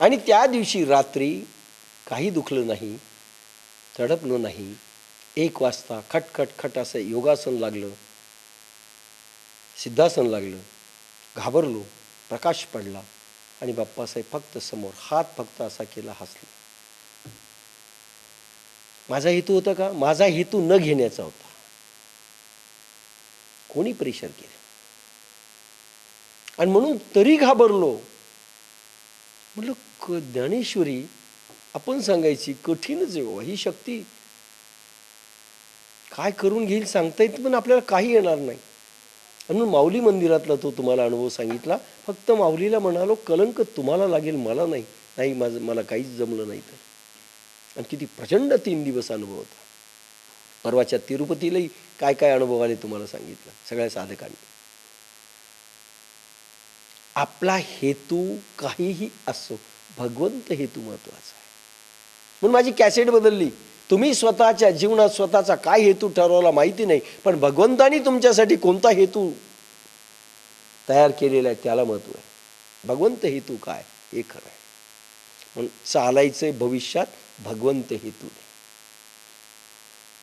आणि त्या दिवशी रात्री काही दुखलं नाही, तडपलं नाही. 1 वाजता खटखट खट असं योगासन लागलं, सिद्धासन लागलं. घाबरलो, प्रकाश पडला आणि बाप्पासाहेब फक्त समोर हात फक्त असा केला, हसले. माझा हेतू होता का? माझा हेतू न घेण्याचा होता. कोणी प्रेशर केलं आणि म्हणून तरी घाबरलो. म्हटलं ज्ञानेश्वरी आपण सांगायची कठीणच आहे, ही शक्ती काय करून घेईल सांगता येत, पण आपल्याला काही येणार नाही. म्हणून माऊली मंदिरातला तो तुम्हाला अनुभव सांगितला. फक्त माऊलीला म्हणालो, कलंक तुम्हाला लागेल, मला नाही. नाही, मला काहीच जमलं नाही. तर आणि किती प्रचंड 3 दिवस अनुभव होता. परवाच्या तिरुपतीलाही काय काय अनुभव आले तुम्हाला सांगितलं सगळ्या साधकांनी. आपला हेतू काहीही असो, भगवंत हेतू महत्वाचा आहे. म्हणून माझी कॅसेट बदलली. तुम्ही स्वतःच्या जीवनात स्वतःचा काय हेतू ठरवला माहिती नाही, पण भगवंतानी तुमच्यासाठी कोणता हेतू तयार केलेला आहे त्याला महत्व आहे. भगवंत हेतू काय हे खरं आहे. म्हणून चालायचंय भविष्यात भगवंत हेतूने,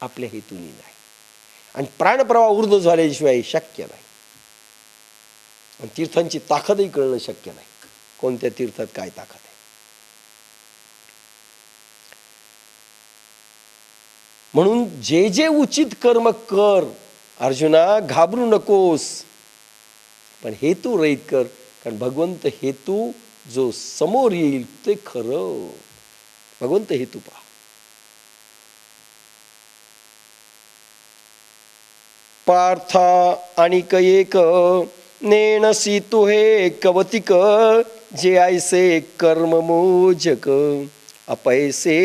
आपल्या हेतूनी नाही. आणि प्राणप्रवाह ऊर्ध्व झाल्याशिवाय शक्य नाही. आणि तीर्थांची ताकदही कळणं शक्य नाही, कोणत्या तीर्थात काय ताकद आहे. म्हणून जे जे उचित कर्म कर अर्जुना, घाबरू नकोस, पण हेतू रहित कर. कारण भगवंत हेतू जो समोर येईल ते खरं. भगवंत हेतू पहा. पार्था अनिक एक नेणसी तुहे कवतिक, जे ऐसे कर्म मोजक अपैसे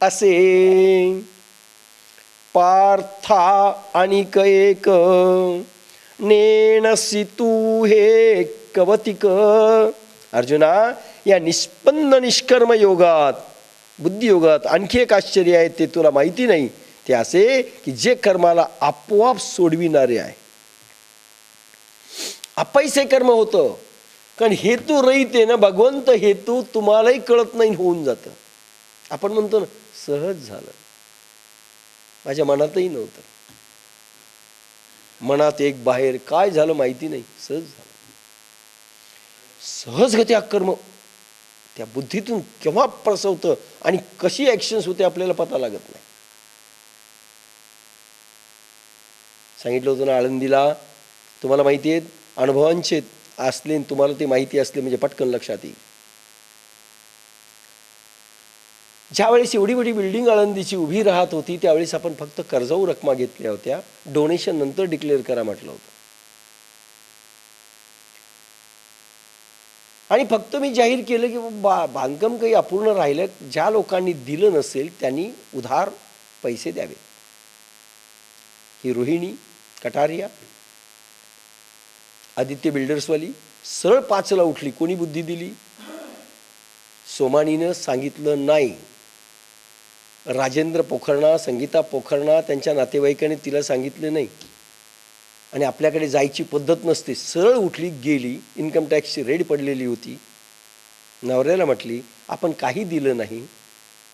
असे. पार्था अनिक एक नेणसी तू हे कवतिक. अर्जुना, या निष्पन्न निष्कर्म योगात, बुद्धियोगात आणखी एक आश्चर्य आहे, ते तुला माहिती नाही. ते असे की जे कर्माला आपोआप सोडविणारे आहे. अपैसे कर्म होतं, कारण हेतू रहित आहे ना. भगवंत हेतू तुम्हालाही कळत नाही, होऊन जातं. आपण म्हणतो ना, सहज झालं. माझ्या मनातही नव्हतं. मनात एक, बाहेर काय झालं माहिती नाही, सहज झालं. सहजगत्या कर्म त्या बुद्धीतून केव्हा प्रसवतं आणि कशी ऍक्शन्स होते आपल्याला पता लागत नाही. सांगितलं होतं ना आळंदीला, तुम्हाला माहिती आहे, अनुभवांचे असले, तुम्हाला ते माहिती असले म्हणजे पटकन लक्षात येईल. ज्यावेळेस एवढी मोठी बिल्डिंग आळंदीची उभी राहत होती, त्यावेळेस आपण फक्त कर्जाऊ रकमा घेतल्या होत्या. डोनेशन नंतर डिक्लेअर करा म्हटलं होतं. आणि फक्त मी जाहीर केलं की बांधकाम काही अपूर्ण राहिलं, ज्या लोकांनी दिलं नसेल त्यांनी उधार पैसे द्यावे. ही रोहिणी कटारिया, आदित्य बिल्डर्सवाली सरळ 5ला उठली. कोणी बुद्धी दिली? सोमानीनं सांगितलं नाही. राजेंद्र पोखरणा, संगीता पोखरणा, त्यांच्या नातेवाईकांनी तिला सांगितले नाही. आणि आपल्याकडे जायची पद्धत नसते, सरळ उठली, गेली. इन्कम टॅक्सची रेड पडलेली होती. नवऱ्याला म्हटली, आपण काही दिलं नाही,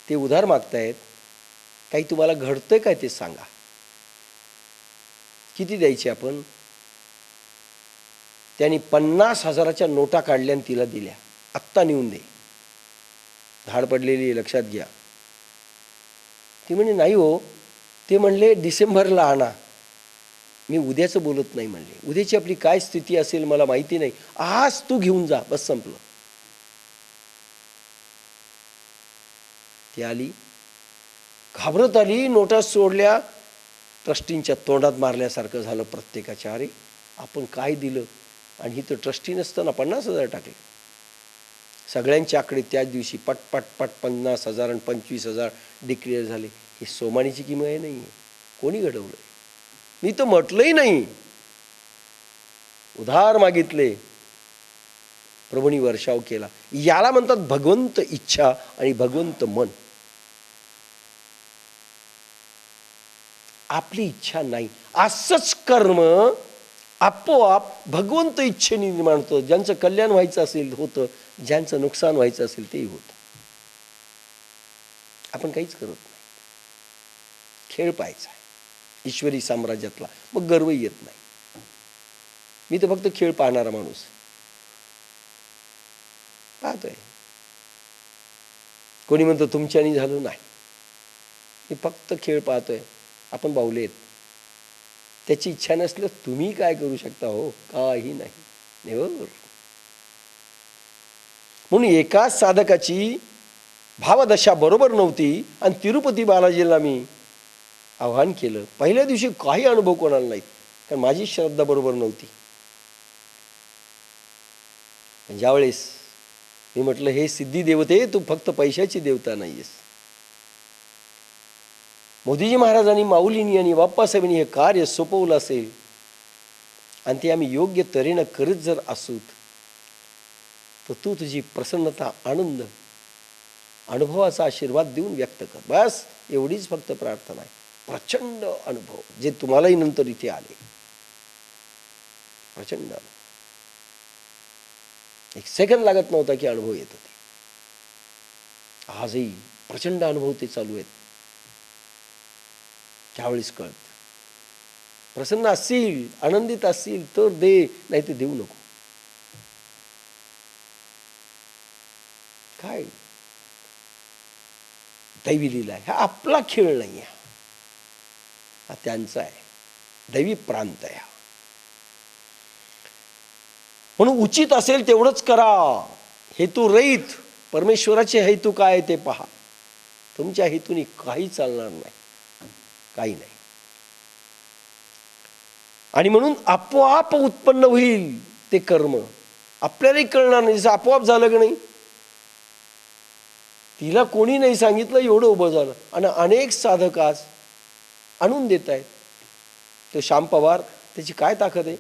ते उधार मागतायत, काही तुम्हाला घडतंय काय ते सांगा, किती द्यायचे आपण. त्यांनी 50,000च्या नोटा काढल्या आणि तिला दिल्या. आत्ता नेऊन दे, धाड पडलेली लक्षात घ्या. ती म्हणे नाही हो, ते म्हणले डिसेंबरला आणा. मी उद्याचं बोलत नाही म्हणले, उद्याची आपली काय स्थिती असेल मला माहिती नाही, आज तू घेऊन जा, बस संपलं. ती आली, घाबरत आली, नोटा सोडल्या, ट्रस्टींच्या तोंडात मारल्यासारखं झालं प्रत्येकाच्या. अरे आपण काय दिलं, आणि ही तर ट्रस्टी नसताना 50,000 टाकले. सगळ्यांचे आकडे त्याच दिवशी पट पट पट 50,000 आणि 25,000 डिक्लेअर झाले. ही सोमानीची किमया नाही आहे, कोणी घडवलं? मी तर म्हटलंही नाही. उधार मागितले, प्रभूंनी वर्षाव केला. याला म्हणतात भगवंत इच्छा आणि भगवंत मन. आपली इच्छा नाही, असंच कर्म आपोआप भगवंत इच्छेने निर्माण होतं. ज्यांचं कल्याण व्हायचं असेल होतं, ज्यांचं नुकसान व्हायचं असेल तेही होतं. आपण काहीच करत नाही. खेळ पाहायचा आहे ईश्वरी साम्राज्यातला, मग गर्व येत नाही. मी तर फक्त खेळ पाहणारा माणूस पाहतोय. कोणी म्हणतो तुमच्यानी झालं, नाही, मी फक्त खेळ पाहतोय. आपण बावले आहेत. त्याची इच्छा नसल्यास तुम्ही काय करू शकता हो? काही नाही, नेव्हर. म्हणून एकाच साधकाची भावदशा बरोबर नव्हती आणि तिरुपती बालाजीला मी आव्हान केलं. पहिल्या दिवशी काही अनुभव कोणाला नाहीत, कारण माझी श्रद्धा बरोबर नव्हती. ज्यावेळेस मी म्हटलं, हे सिद्धी देवते, तू फक्त पैशाची देवता नाहीयेस. मोदीजी महाराजांनी, माऊलींनी आणि बाप्पासाहेबांनी हे कार्य सोपवलं असेल आणि ते आम्ही योग्य तऱ्हेनं करत जर असू, तर तू तुझी प्रसन्नता, आनंद, अनुभवाचा आशीर्वाद देऊन व्यक्त कर. बस एवढीच फक्त प्रार्थना आहे. प्रचंड अनुभव, जे तुम्हालाही नंतर इथे आले. प्रचंड अनुभव. एक सेकंद लागत नव्हता की अनुभव येत होते. आजही प्रचंड अनुभव ते चालू आहेत. त्यावेळेस कळत, प्रसन्न असतील, आनंदित असतील तर दे, नाही तर देऊ नको. काय दैवी लीला आहे, हा आपला खेळ नाही आहे, हा त्यांचा आहे, दैवी प्रांत आहे. म्हणून उचित असेल तेवढंच करा. हेतू रहित, परमेश्वराचे हेतू काय ते पहा. तुमच्या हेतूने काही चालणार नाही, काही नाही. आणि म्हणून आपोआप उत्पन्न होईल ते कर्म. आपल्यालाही कळणार नाही. जसं आपोआप झालं की नाही, तिला कोणी नाही सांगितलं, एवढं उभं झालं. आणि अनेक साधक आज आणून देत आहेत. तो श्याम पवार, त्याची काय ताकद आहे,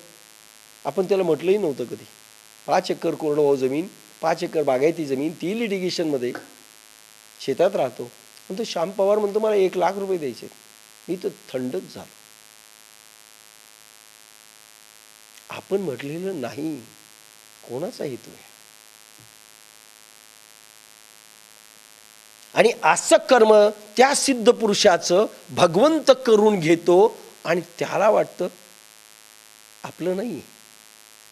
आपण त्याला म्हटलंही नव्हतं कधी. 5 एकर कोरडवाहू जमीन, 5 एकर बागायती जमीन, ती लिटिगेशनमध्ये शेतात राहतो. पण तो श्याम पवार म्हणतो मला 1 लाख रुपये द्यायचे. मी तर थंडच झालो. आपण म्हटलेलं नाही, कोणाचा हेतू आहे. आणि असं कर्म त्या सिद्ध पुरुषाचं भगवंत करून घेतो आणि त्याला वाटतं आपलं नाही,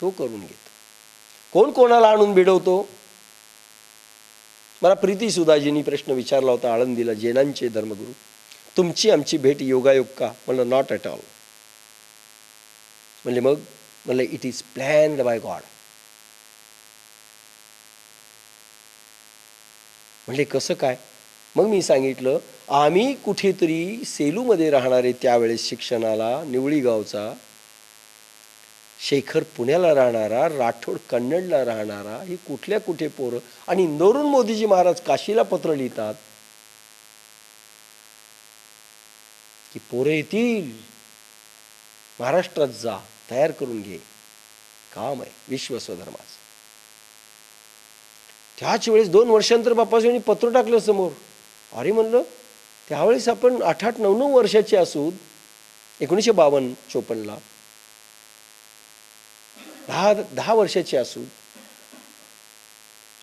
तो करून घेतो. कोण कोणाला आणून भिडवतो. मला प्रीती सुदाजींनी प्रश्न विचारला होता आळंदीला, जैनांचे धर्मगुरू, तुमची आमची भेट योगायोग का? म्हणलं नॉट ॲट ऑल. म्हणले मग? म्हणलं it is planned by God. म्हणले कसं काय? मग मी सांगितलं, आम्ही कुठेतरी सेलूमध्ये राहणारे त्यावेळेस शिक्षणाला, निवळी गावचा, शेखर पुण्याला राहणारा, राठोड कन्नडला राहणारा, ही कुठल्या कुठे पोरं. आणि इंदोरून मोदीजी महाराज काशीला पत्र लिहितात की पोरं येतील, महाराष्ट्रात जा, तयार करून घे, काम आहे विश्वस्वधर्माचं. त्याच वेळेस 2 वर्षांतर बाप्पासाहेबांनी पत्र टाकलं समोर. अरे म्हणलं, त्यावेळेस आपण 8-8, 9-9 वर्षाचे असू, 1952-54ला 10 वर्षाचे असू,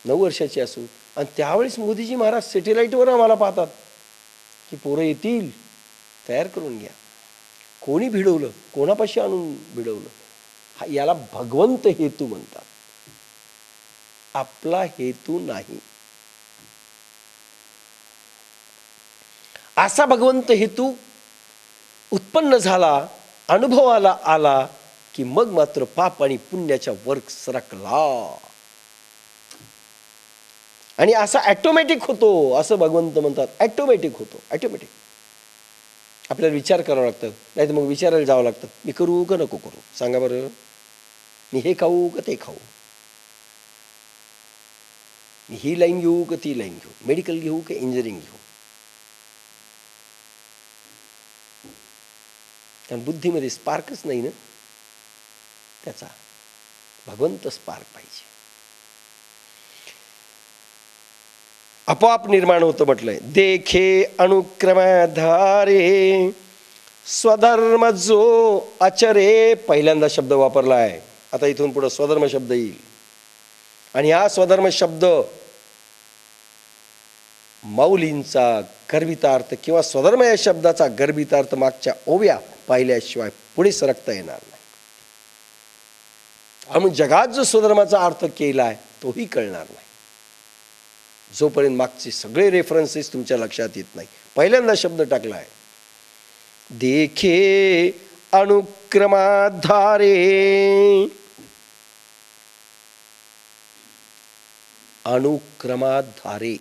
9 वर्षाचे असू. आणि त्यावेळेस मोदीजी महाराज सॅटेलाईटवर आम्हाला पाहतात की पोरं येतील, तयार करून घ्या. कोणी भिडवलं, कोणापाशी आणून भिडवलं? याला भगवंत हेतू म्हणतात, आपला हेतू नाही. असा भगवंत हेतू उत्पन्न झाला, अनुभवाला आला की मग मात्र पाप आणि पुण्याच्या वर्ग सरकला आणि असा ॲटोमॅटिक होतो, असं भगवंत म्हणतात. ॲटोमॅटिक होतो, ॲटोमॅटिक. आपल्याला विचार करावा लागतं, नाही तर मग विचारायला जावं लागतं, मी करू का नको करू, सांगा बरं. मी हे खाऊ का ते खाऊ, मी ही लाईन घेऊ का ती लाईन घेऊ, मेडिकल घेऊ का इंजिनिअरिंग घेऊ. कारण बुद्धीमध्ये स्पार्कच नाही ना, त्याचा भगवंत स्पार्क पाहिजे. आपोआप निर्माण होतं म्हटलंय. देखे अनुक्रमाधारे स्वधर्म जो अचरे, पहिल्यांदा शब्द वापरला आहे. आता इथून पुढे स्वधर्म शब्द येईल. आणि हा स्वधर्म शब्द माऊलींचा गर्भितार्थ किंवा स्वधर्म या शब्दाचा गर्भितार्थ मागच्या ओव्या पाहिल्याशिवाय पुढे सरकता येणार नाही. आणि जगात जो स्वधर्माचा अर्थ केलाय तोही कळणार नाही जोपर्यंत मागचे सगळे रेफरन्सेस तुमच्या लक्षात येत नाही. पहिल्यांदा शब्द टाकलाय देखे अनुक्रमाधारे. अनुक्रमाधारे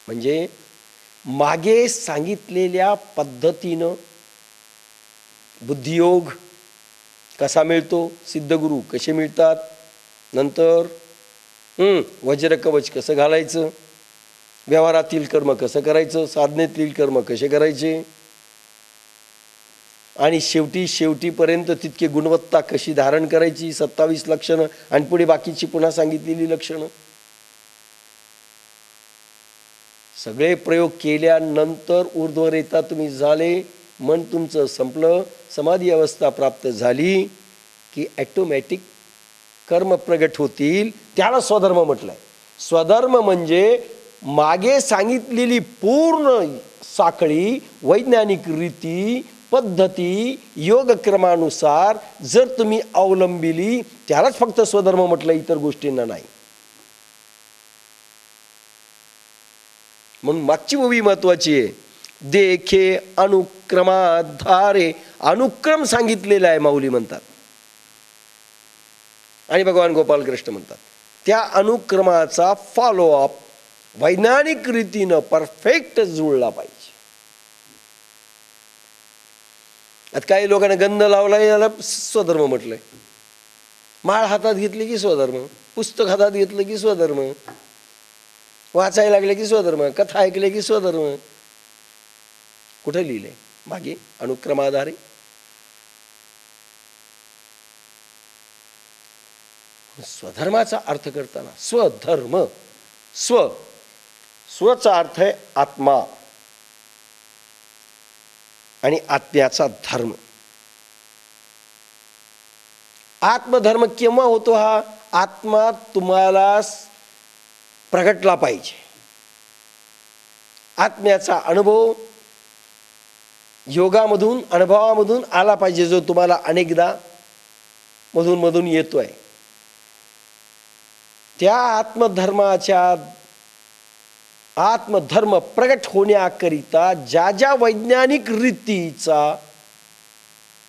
म्हणजे मागे सांगितलेल्या पद्धतीनं बुद्धियोग कसा मिळतो, सिद्धगुरु कसे मिळतात, नंतर वज्रकवच कसं घालायचं, व्यवहारातील कर्म कसं करायचं, साधनेतील कर्म कसे करायचे, आणि शेवटीपर्यंत तितके गुणवत्ता कशी धारण करायची, 27 लक्षणं आणि पुढे बाकीची पुन्हा सांगितलेली लक्षणं. सगळे प्रयोग केल्यानंतर ऊर्ध्वरेता तुम्ही झाले, मन तुमचं संपलं, समाधी अवस्था प्राप्त झाली की ॲटोमॅटिक कर्म प्रगट होतील. त्याला स्वधर्म म्हटलंय. स्वधर्म म्हणजे मागे सांगितलेली पूर्ण साखळी, वैज्ञानिक रीती, पद्धती, योगक्रमानुसार जर तुम्ही अवलंबिली त्यालाच फक्त स्वधर्म म्हटलं, इतर गोष्टींना नाही. म्हणून मागची ओवी महत्वाची आहे. देखे अनुक्रमाधारे. अनुक्रम सांगितलेला आहे माऊली म्हणतात आणि भगवान गोपालकृष्ण म्हणतात. त्या अनुक्रमाचा फॉलोअप वैज्ञानिक रीतीनं परफेक्ट जुळला पाहिजे. आता काही लोकांना गंध लावला याला स्वधर्म म्हटलंय. माळ हातात घेतली की स्वधर्म, पुस्तक हातात घेतलं की स्वधर्म, वाचायला लागले की स्वधर्म, कथा ऐकले की स्वधर्म. कुठे लिहिले मागे अनुक्रमाधारे? स्वधर्माचा अर्थ करताना स्वधर्म, स्वचा अर्थ आहे आत्मा आणि आत्म्याचा धर्म. आत्मधर्म केव्हा होतो? हा आत्मा तुम्हाला प्रगटला पाहिजे. आत्म्याचा अनुभव योगामधून, अनुभवामधून आला पाहिजे, जो तुम्हाला अनेकदा मधून येतोय. त्या आत्मधर्म प्रगट होण्याकरिता ज्या ज्या वैज्ञानिक रीतीचा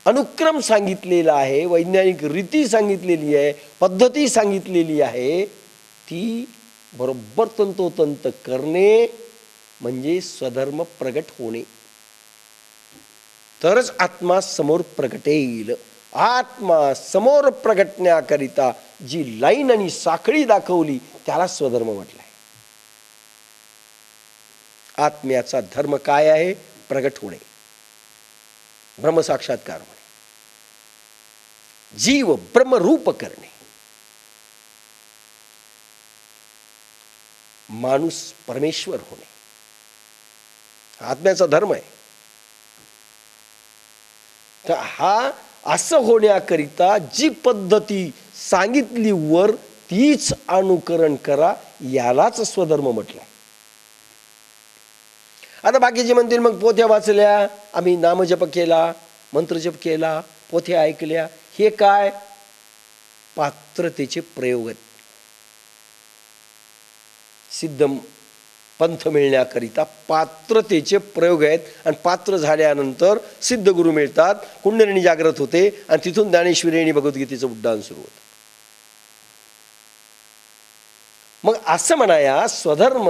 अनुक्रम सांगितलेला आहे, वैज्ञानिक रीती सांगितलेली आहे, पद्धती सांगितलेली आहे, ती बरोबर तंतोतंत करणे म्हणजे स्वधर्म प्रगट होणे. तरच आत्मा समोर प्रगटेल. आत्मा समोर प्रगटण्याकरिता जी लाईन आणि साखळी दाखवली त्याला स्वधर्म म्हटलंय. आत्म्याचा धर्म काय आहे? प्रगट होणे, ब्रह्मसाक्षात्कार होणे, जीव ब्रह्मरूप करणे, माणूस परमेश्वर होणे. आत्म्याचा धर्म आहे. तर हा असं होण्याकरिता जी पद्धती सांगितली वर तीच अनुकरण करा, यालाच स्वधर्म म्हटलंय. आता बाकीचे म्हणतील मग पोथ्या वाचल्या, आम्ही नामजप केला, मंत्रजप केला, पोथ्या ऐकल्या, हे काय? पात्रतेचे प्रयोग आहेत. सिद्ध पंथ मिळण्याकरिता पात्रतेचे प्रयोग आहेत. आणि पात्र झाल्यानंतर सिद्ध गुरु मिळतात, कुंडलिनी जागृत होते आणि तिथून ज्ञानेश्वरी आणि भगवद्गीतेचं उड्डाण सुरू होतं. मग असं म्हणाया स्वधर्म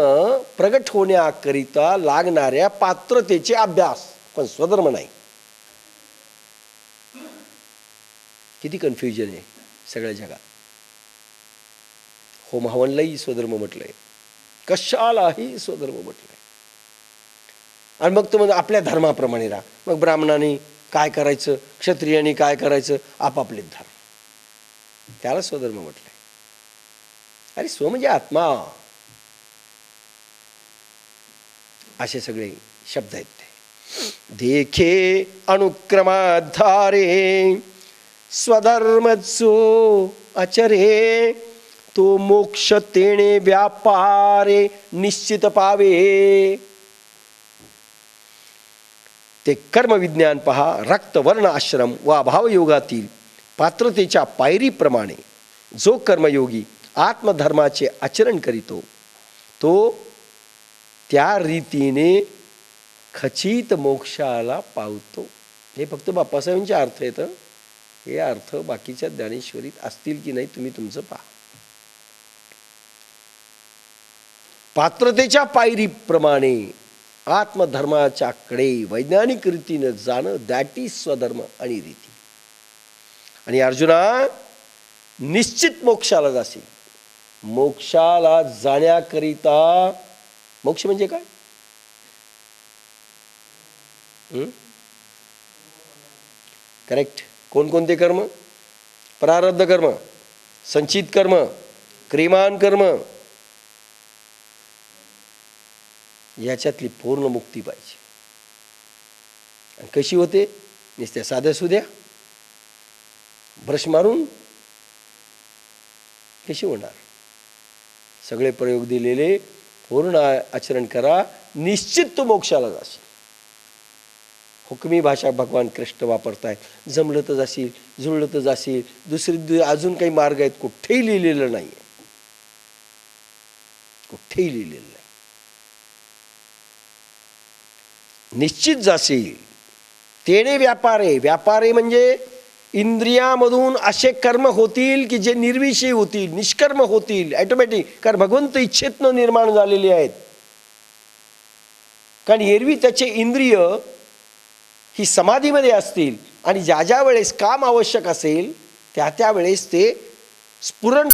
प्रगट होण्याकरिता लागणाऱ्या पात्रतेचे अभ्यास, पण स्वधर्म नाही. किती कन्फ्युजन आहे सगळ्या जगात. होम हवनलाही स्वधर्म म्हटलंय, कशालाही स्वधर्म म्हटलंय. आणि मग तो म्हणजे आपल्या धर्माप्रमाणे राहा. मग ब्राह्मणाने काय करायचं, क्षत्रियाने काय करायचं, आपापले धर्म, त्याला स्वधर्म म्हटलंय. अरे स्व म्हणजे आत्मा. असे सगळे शब्द आहेत ते. देखे अनुक्रमाधारे स्वधर्मचो आचरे तो मोक्ष तेणे व्यापारे निश्चित पावे. ते कर्मविज्ञान पहा. रक्त वर्ण आश्रम व अभाव योगातील पात्रतेच्या पायरीप्रमाणे जो कर्मयोगी आत्मधर्माचे आचरण करीतो तो त्या रीतीने खचित मोक्षाला पावतो. हे फक्त बाप्पासाहेबांचे अर्थ आहेत. हे अर्थ बाकीच्या ज्ञानेश्वरीत असतील की नाही तुम्ही तुमचं पहा. पात्रतेच्या पायरीप्रमाणे आत्मधर्माच्याकडे वैज्ञानिक रीतीनं जाणं, दॅट इज स्वधर्म आणि रीती. आणि अर्जुना निश्चित मोक्षाला जाशील. मोक्षाला जाण्याकरिता, मोक्ष म्हणजे काय? करेक्ट. कोणकोणते कर्म? प्रारब्ध कर्म, संचित कर्म, क्रियमान कर्म, याच्यातली पूर्ण मुक्ती पाहिजे. आणि कशी होते? नुसत्या साध्या सुद्या ब्रश मारून कशी होणार? सगळे प्रयोग दिलेले पूर्ण आचरण करा, निश्चित तो मोक्षाला जाशील. हुकमी भाषा भगवान कृष्ण वापरतायत. जमलं तर जाशील, जुळलं तर जाशील, दुसरी अजून काही मार्ग आहेत, कुठेही लिहिलेलं नाही आहे. कुठेही लिहिलेलं नाही. निश्चित जाशील. तेणे व्यापारे. व्यापारे म्हणजे इंद्रियामधून असे कर्म होतील की जे निर्विषयी होतील, निष्कर्म होतील, ऑटोमॅटिक. कारण भगवंत इच्छेतनं निर्माण झालेले आहेत. कारण एरवी त्याचे इंद्रिय ही समाधीमध्ये असतील आणि ज्या ज्या वेळेस काम आवश्यक असेल त्या त्या वेळेस ते स्फुरण